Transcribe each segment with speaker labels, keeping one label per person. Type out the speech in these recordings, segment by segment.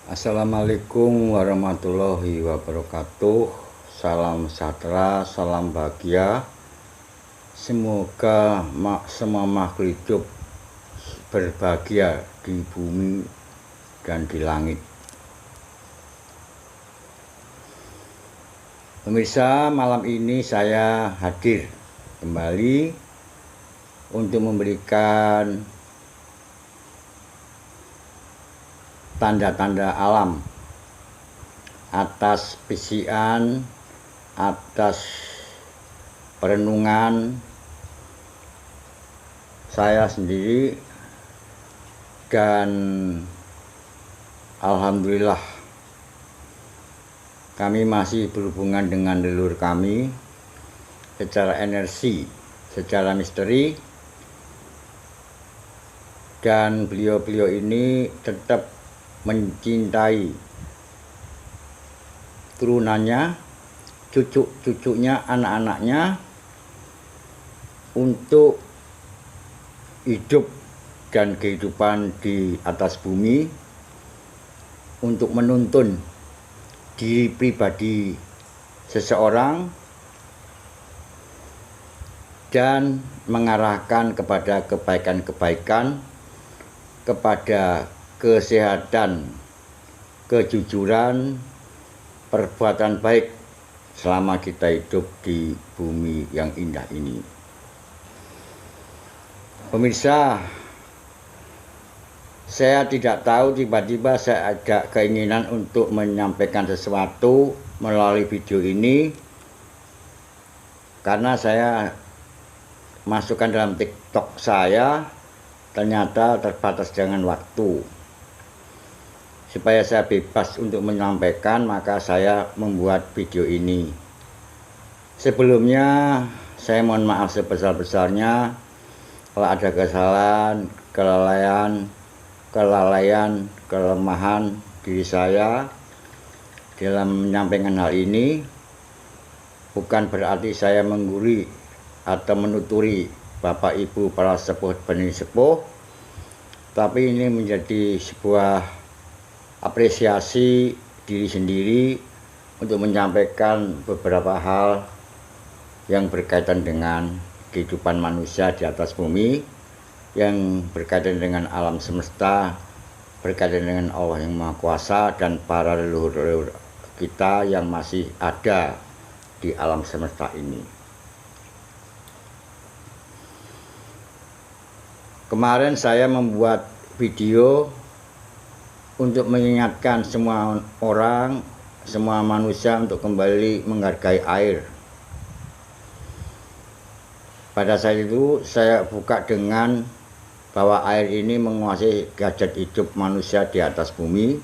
Speaker 1: Assalamualaikum warahmatullahi wabarakatuh. Salam sejahtera, salam bahagia. Semoga semua makhluk hidup berbahagia di bumi dan di langit. Pemirsa, malam ini saya hadir kembali untuk memberikan tanda-tanda alam atas bisikan, atas perenungan saya sendiri, dan alhamdulillah kami masih berhubungan dengan leluhur kami secara energi, secara misteri, dan beliau-beliau ini tetap mencintai turunannya, cucu-cucunya, anak-anaknya untuk hidup dan kehidupan di atas bumi, untuk menuntun diri pribadi seseorang dan mengarahkan kepada kebaikan-kebaikan, kepada kesehatan, kejujuran, perbuatan baik selama kita hidup di bumi yang indah ini. Pemirsa, saya tidak tahu, tiba-tiba saya ada keinginan untuk menyampaikan sesuatu melalui video ini karena saya masukkan dalam TikTok saya, ternyata terbatas dengan waktu. Supaya saya bebas untuk menyampaikan, maka saya membuat video ini. Sebelumnya saya mohon maaf sebesar-besarnya kalau ada kesalahan, kelalaian, kelemahan diri saya dalam menyampaikan hal ini. Bukan berarti saya menggurui atau menuturi Bapak Ibu para sepuh benih sepuh, tapi ini menjadi sebuah apresiasi diri sendiri untuk menyampaikan beberapa hal yang berkaitan dengan kehidupan manusia di atas bumi, yang berkaitan dengan alam semesta, berkaitan dengan Allah yang Maha Kuasa dan para leluhur kita yang masih ada di alam semesta ini. Kemarin saya membuat video untuk mengingatkan semua orang, semua manusia untuk kembali menghargai air. Pada saat itu saya buka dengan bahwa air ini menguasai hajat hidup manusia di atas bumi.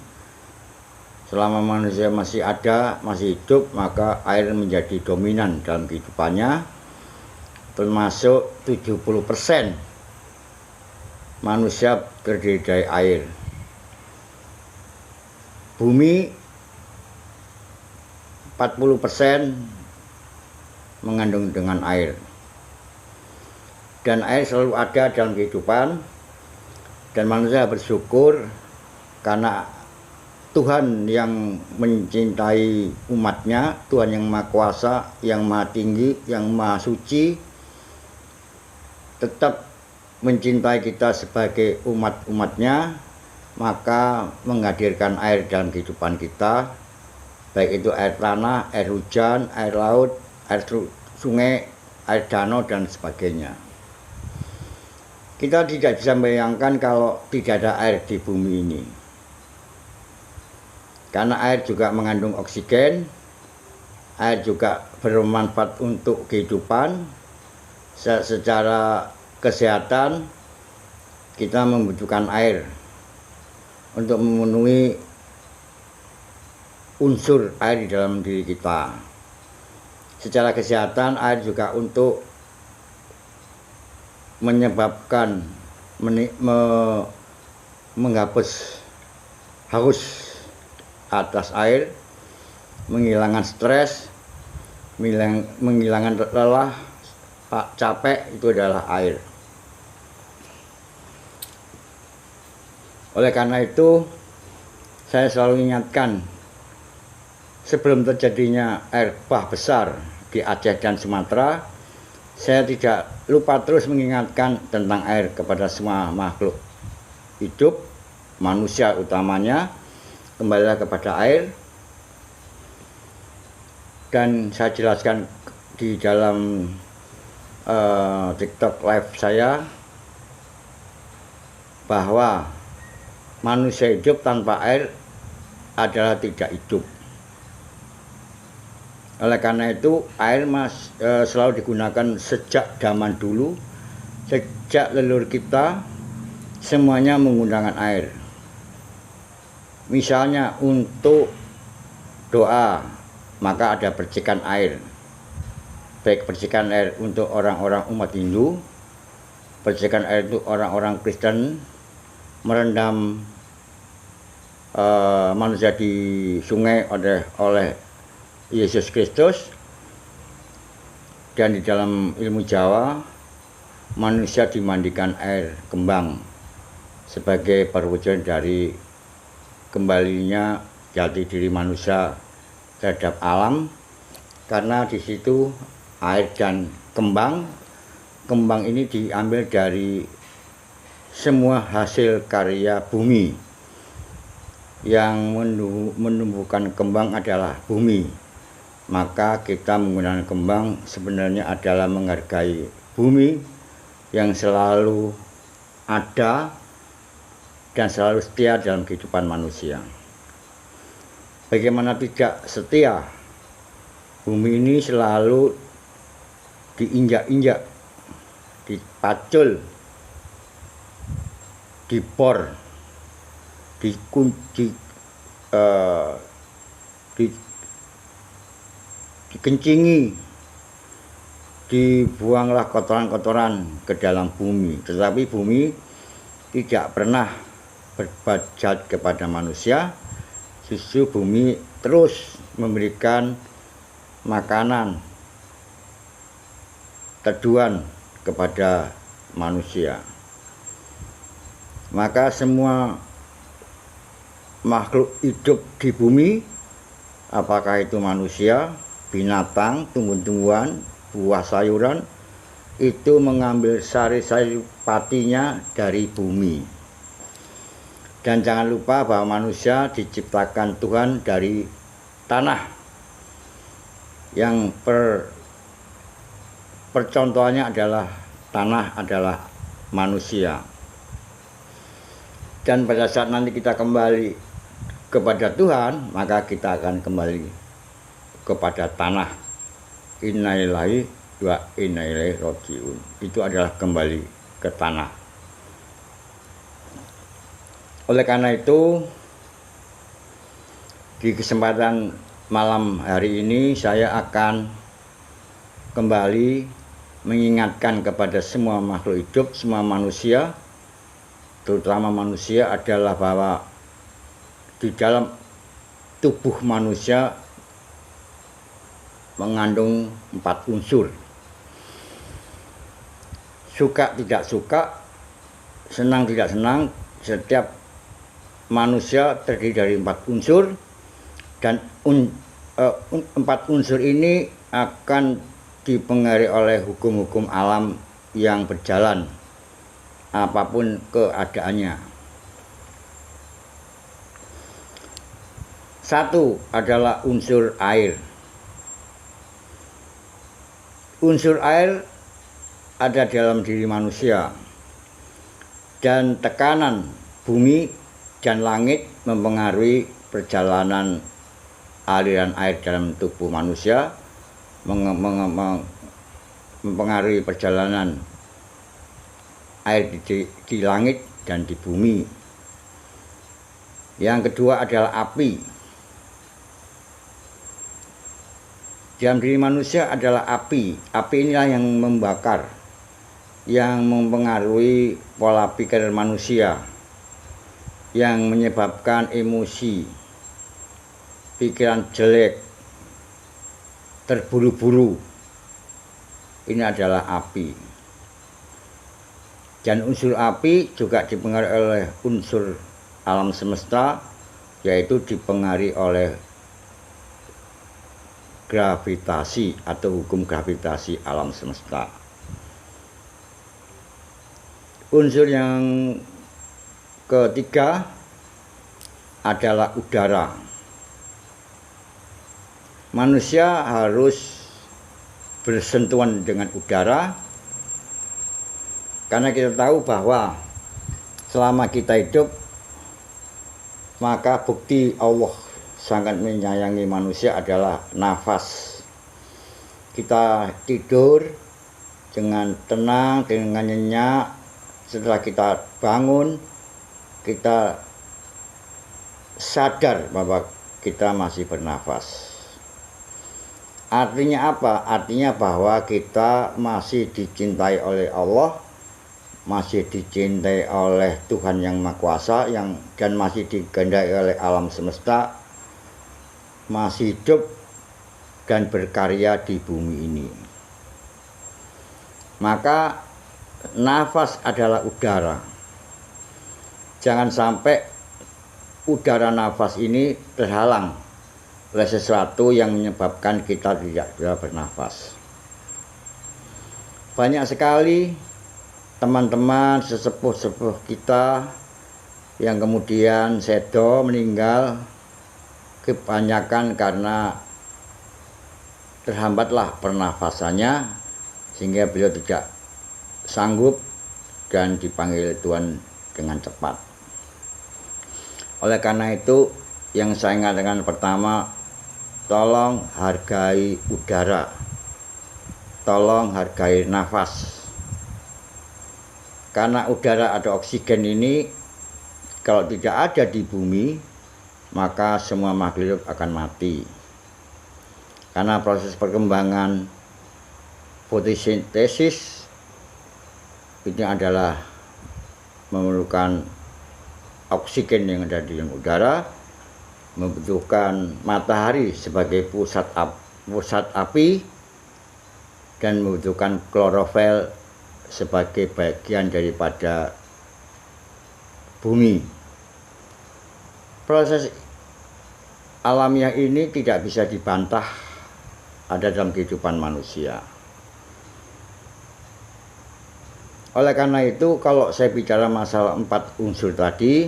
Speaker 1: Selama manusia masih ada, masih hidup, maka air menjadi dominan dalam kehidupannya, termasuk 70% manusia terdiri dari air. Bumi 40% mengandung dengan air, dan air selalu ada dalam kehidupan, dan manusia bersyukur karena Tuhan yang mencintai umatnya, Tuhan yang Maha Kuasa, yang Maha Tinggi, yang Maha Suci, tetap mencintai kita sebagai umat-umatnya, maka menghadirkan air dalam kehidupan kita, baik itu air tanah, air hujan, air laut, air sungai, air danau, dan sebagainya. Kita tidak bisa membayangkan kalau tidak ada air di bumi ini, karena air juga mengandung oksigen, air juga bermanfaat untuk kehidupan. Secara kesehatan kita membutuhkan air untuk memenuhi unsur air di dalam diri kita. Secara kesehatan, air juga untuk menyebabkan menghapus haus atas air, menghilangkan stres, menghilangkan lelah, capek, itu adalah air. Oleh karena itu, saya selalu ingatkan sebelum terjadinya air bah besar di Aceh dan Sumatera, saya tidak lupa terus mengingatkan tentang air kepada semua makhluk hidup, manusia utamanya, kembalilah kepada air. Dan saya jelaskan di dalam TikTok live saya bahwa manusia hidup tanpa air adalah tidak hidup. Oleh karena itu air selalu digunakan sejak zaman dulu, sejak leluhur kita semuanya menggunakan air. Misalnya untuk doa maka ada percikan air, baik percikan air untuk orang-orang umat Hindu, percikan air untuk orang-orang Kristen merendam manusia di sungai oleh Yesus Kristus. Dan di dalam ilmu Jawa manusia dimandikan air kembang sebagai perwujudan dari kembalinya jati diri manusia terhadap alam, karena di situ air dan kembang ini diambil dari semua hasil karya bumi. Yang menumbuhkan kembang adalah bumi. Maka kita menggunakan kembang sebenarnya adalah menghargai bumi yang selalu ada dan selalu setia dalam kehidupan manusia. Bagaimana tidak setia? Bumi ini selalu diinjak-injak, dipacul, dibor, dikunci, dikencingi, dibuanglah kotoran-kotoran ke dalam bumi. Tetapi bumi tidak pernah berbuat jahat kepada manusia. Justru bumi terus memberikan makanan, teduhan kepada manusia. Maka semua makhluk hidup di bumi, apakah itu manusia, binatang, tumbuh-tumbuhan, buah sayuran, itu mengambil sari-sari patinya dari bumi. Dan jangan lupa bahwa manusia diciptakan Tuhan dari tanah, yang percontohannya adalah tanah adalah manusia. Dan pada saat nanti kita kembali kepada Tuhan, maka kita akan kembali kepada tanah. Inna lillahi wa inna ilaihi raji'un. Itu adalah kembali ke tanah. Oleh karena itu, di kesempatan malam hari ini saya akan kembali mengingatkan kepada semua makhluk hidup, semua manusia, terutama manusia, adalah bahwa di dalam tubuh manusia mengandung 4 unsur. Suka tidak suka, senang tidak senang, setiap manusia terdiri dari 4 unsur, dan 4 unsur ini akan dipengaruhi oleh hukum-hukum alam yang berjalan apapun keadaannya. 1 adalah unsur air. Unsur air ada dalam diri manusia, dan tekanan bumi dan langit mempengaruhi perjalanan aliran air dalam tubuh manusia, mempengaruhi perjalanan air di langit dan di bumi. Yang kedua adalah api. Dalam diri manusia adalah api. Api inilah yang membakar, yang mempengaruhi pola pikir manusia, yang menyebabkan emosi, pikiran jelek, terburu-buru. Ini adalah api. Dan unsur api juga dipengaruhi oleh unsur alam semesta, yaitu dipengaruhi oleh gravitasi atau hukum gravitasi alam semesta. Unsur yang ketiga adalah udara. Manusia harus bersentuhan dengan udara karena kita tahu bahwa selama kita hidup, maka bukti Allah sangat menyayangi manusia adalah nafas. Kita tidur dengan tenang, dengan nyenyak. Setelah kita bangun, kita sadar bahwa kita masih bernafas. Artinya apa? Artinya bahwa kita masih dicintai oleh Allah, masih dicintai oleh Tuhan yang Maha Kuasa, dan masih dikehendaki oleh alam semesta, masih hidup dan berkarya di bumi ini. Maka nafas adalah udara. Jangan sampai udara nafas ini terhalang oleh sesuatu yang menyebabkan kita tidak bisa bernafas. Banyak sekali teman-teman sesepuh-sepuh kita yang kemudian sedo meninggal, kebanyakan karena terhambatlah pernafasannya sehingga beliau tidak sanggup dan dipanggil Tuhan dengan cepat. Oleh karena itu, yang saya ingatkan pertama, tolong hargai udara, tolong hargai nafas. Karena udara ada oksigen ini, kalau tidak ada di bumi, maka semua makhluk akan mati. Karena proses perkembangan fotosintesis ini adalah memerlukan oksigen yang ada di dalam udara, membutuhkan matahari sebagai pusat api, dan membutuhkan klorofil sebagai bagian daripada bumi. Proses alamiah ini tidak bisa dibantah ada dalam kehidupan manusia. Oleh karena itu, kalau saya bicara masalah 4 unsur tadi,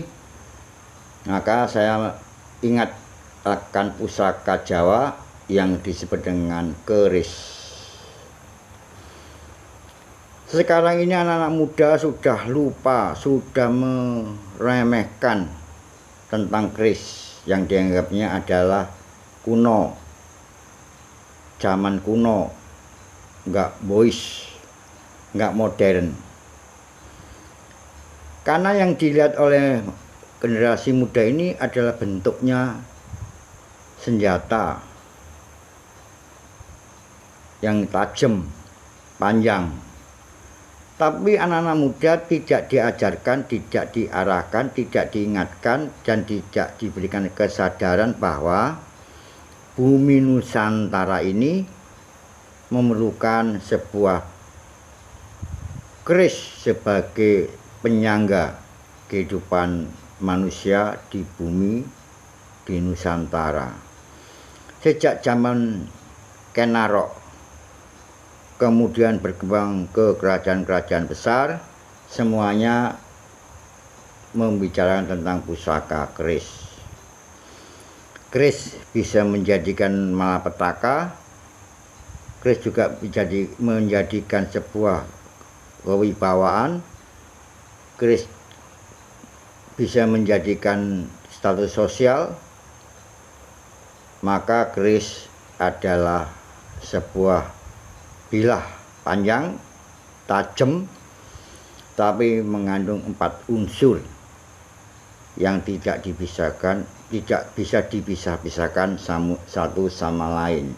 Speaker 1: maka saya ingat akan pusaka Jawa yang disebut dengan keris. Sekarang ini anak-anak muda sudah lupa, sudah meremehkan tentang keris yang dianggapnya adalah kuno, zaman kuno, nggak boys, nggak modern. Karena yang dilihat oleh generasi muda ini adalah bentuknya senjata yang tajam, panjang. Tapi anak-anak muda tidak diajarkan, tidak diarahkan, tidak diingatkan, dan tidak diberikan kesadaran bahwa bumi Nusantara ini memerlukan sebuah keris sebagai penyangga kehidupan manusia di bumi, di Nusantara. Sejak zaman Kenarok, kemudian berkembang ke kerajaan-kerajaan besar, semuanya membicarakan tentang pusaka keris. Keris bisa menjadikan malapetaka, keris juga menjadikan sebuah kewibawaan, keris bisa menjadikan status sosial, maka keris adalah sebuah bilah panjang, tajam, tapi mengandung 4 unsur yang tidak bisa dipisah-pisahkan satu sama lain.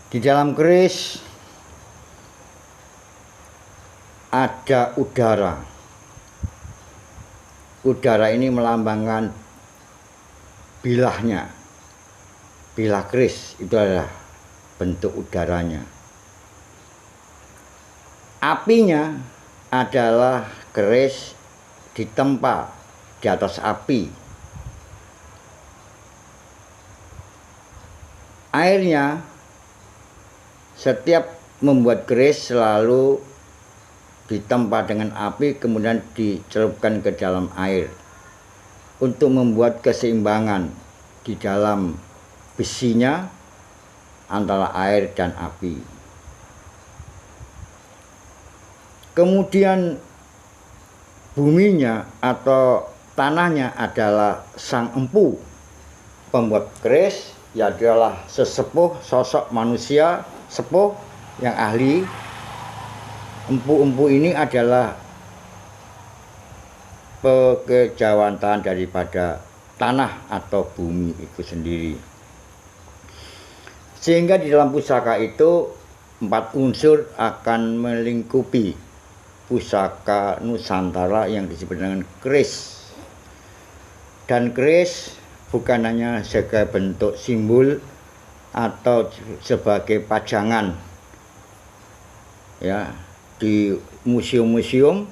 Speaker 1: Di dalam keris ada udara. Udara ini melambangkan bilahnya. Bilah keris itu adalah bentuk udaranya. Apinya adalah keris ditempa di atas api. Airnya setiap membuat keris selalu ditempa dengan api, kemudian dicelupkan ke dalam air untuk membuat keseimbangan di dalam besinya antara air dan api. Kemudian buminya atau tanahnya adalah sang empu pembuat keris, ya adalah sesepuh, sosok manusia sepuh yang ahli. Empu-empu ini adalah pekejawantahan daripada tanah atau bumi itu sendiri. Sehingga di dalam pusaka itu 4 unsur akan melingkupi pusaka Nusantara yang disebut dengan keris. Dan keris bukan hanya sebagai bentuk simbol atau sebagai pajangan ya di museum-museum,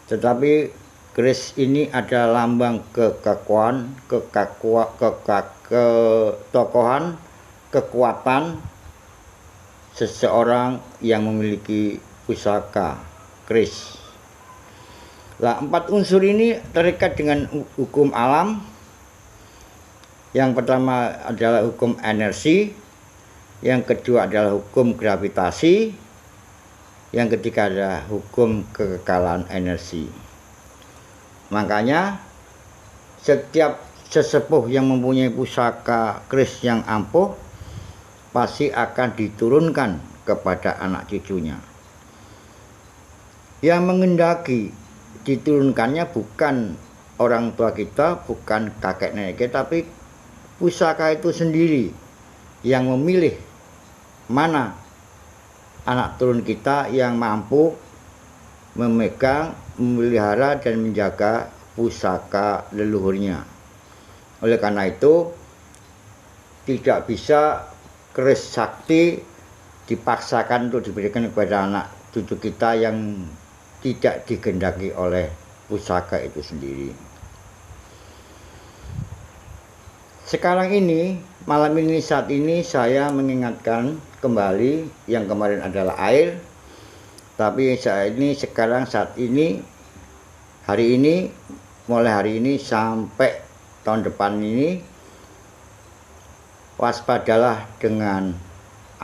Speaker 1: tetapi keris ini adalah lambang kekekuatan, ketokohan, kekuatan seseorang yang memiliki pusaka keris. Nah, 4 unsur ini terikat dengan hukum alam. Yang pertama adalah hukum energi, yang kedua adalah hukum gravitasi, yang ketiga adalah hukum kekekalan energi. Makanya setiap sesepuh yang mempunyai pusaka keris yang ampuh pasti akan diturunkan kepada anak cucunya. Yang mengendaki diturunkannya bukan orang tua kita, bukan kakek nenek kita, tapi pusaka itu sendiri yang memilih mana anak turun kita yang mampu memegang, memelihara dan menjaga pusaka leluhurnya. Oleh karena itu tidak bisa keris sakti dipaksakan untuk diberikan kepada anak cucu kita yang tidak digendaki oleh pusaka itu sendiri. Sekarang ini, malam ini, saat ini saya mengingatkan kembali yang kemarin adalah air, tapi saat ini, hari ini, mulai hari ini sampai tahun depan ini, waspadalah dengan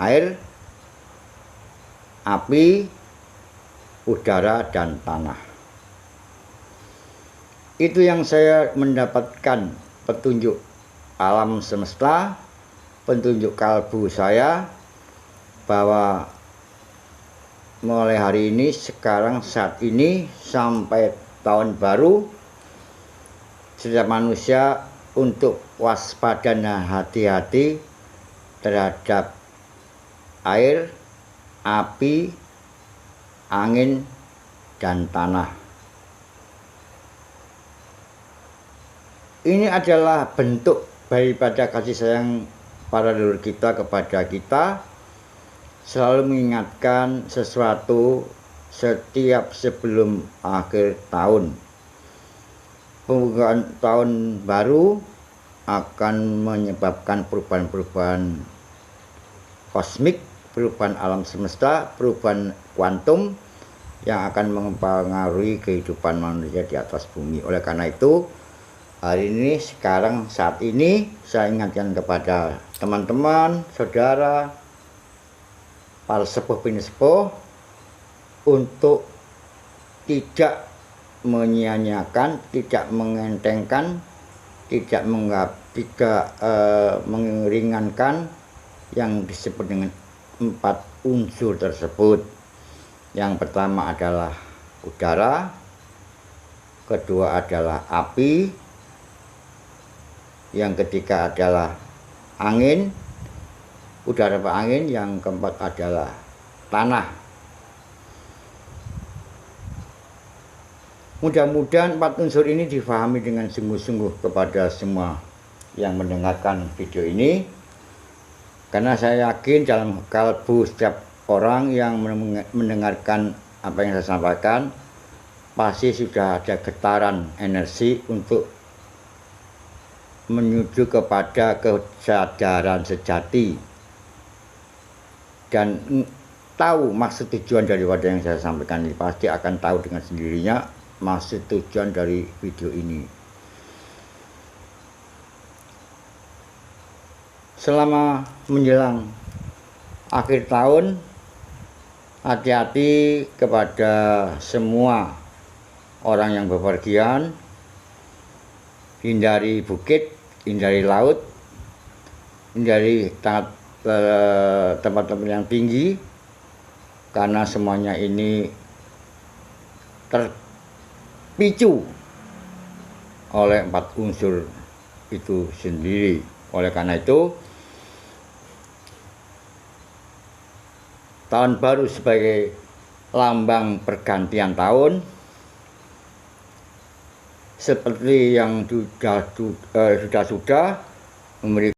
Speaker 1: air, api, udara, dan tanah. Itu yang saya mendapatkan petunjuk alam semesta, petunjuk kalbu saya, bahwa mulai hari ini, sekarang, saat ini, sampai tahun baru, setiap manusia untuk waspada dan hati-hati terhadap air, api, angin, dan tanah. Ini adalah bentuk daripada kasih sayang para leluhur kita kepada kita, selalu mengingatkan sesuatu setiap sebelum akhir tahun. Pembukaan tahun baru akan menyebabkan perubahan-perubahan kosmik, perubahan alam semesta, perubahan kuantum yang akan mempengaruhi kehidupan manusia di atas bumi. Oleh karena itu, hari ini, sekarang, saat ini, saya ingatkan kepada teman-teman, saudara, para sepuh sepuh untuk tidak menyia-nyiakan, tidak mengentengkan, tidak meringankan yang disebut dengan 4 unsur tersebut. Yang pertama adalah udara, kedua adalah api, yang ketiga adalah angin, udara apa angin, yang keempat adalah tanah. Mudah-mudahan 4 unsur ini difahami dengan sungguh-sungguh kepada semua yang mendengarkan video ini, karena saya yakin dalam kalbu setiap orang yang mendengarkan apa yang saya sampaikan pasti sudah ada getaran energi untuk menuju kepada kesadaran sejati dan tahu maksud tujuan daripada yang saya sampaikan ini. Pasti akan tahu dengan sendirinya maksud tujuan dari video ini. Selama menjelang akhir tahun, hati-hati kepada semua orang yang bepergian. Hindari bukit, hindari laut, hindari tempat-tempat yang tinggi, karena semuanya ini terpicu oleh 4 unsur itu sendiri. Oleh karena itu, tahun baru sebagai lambang pergantian tahun, seperti yang sudah memberikan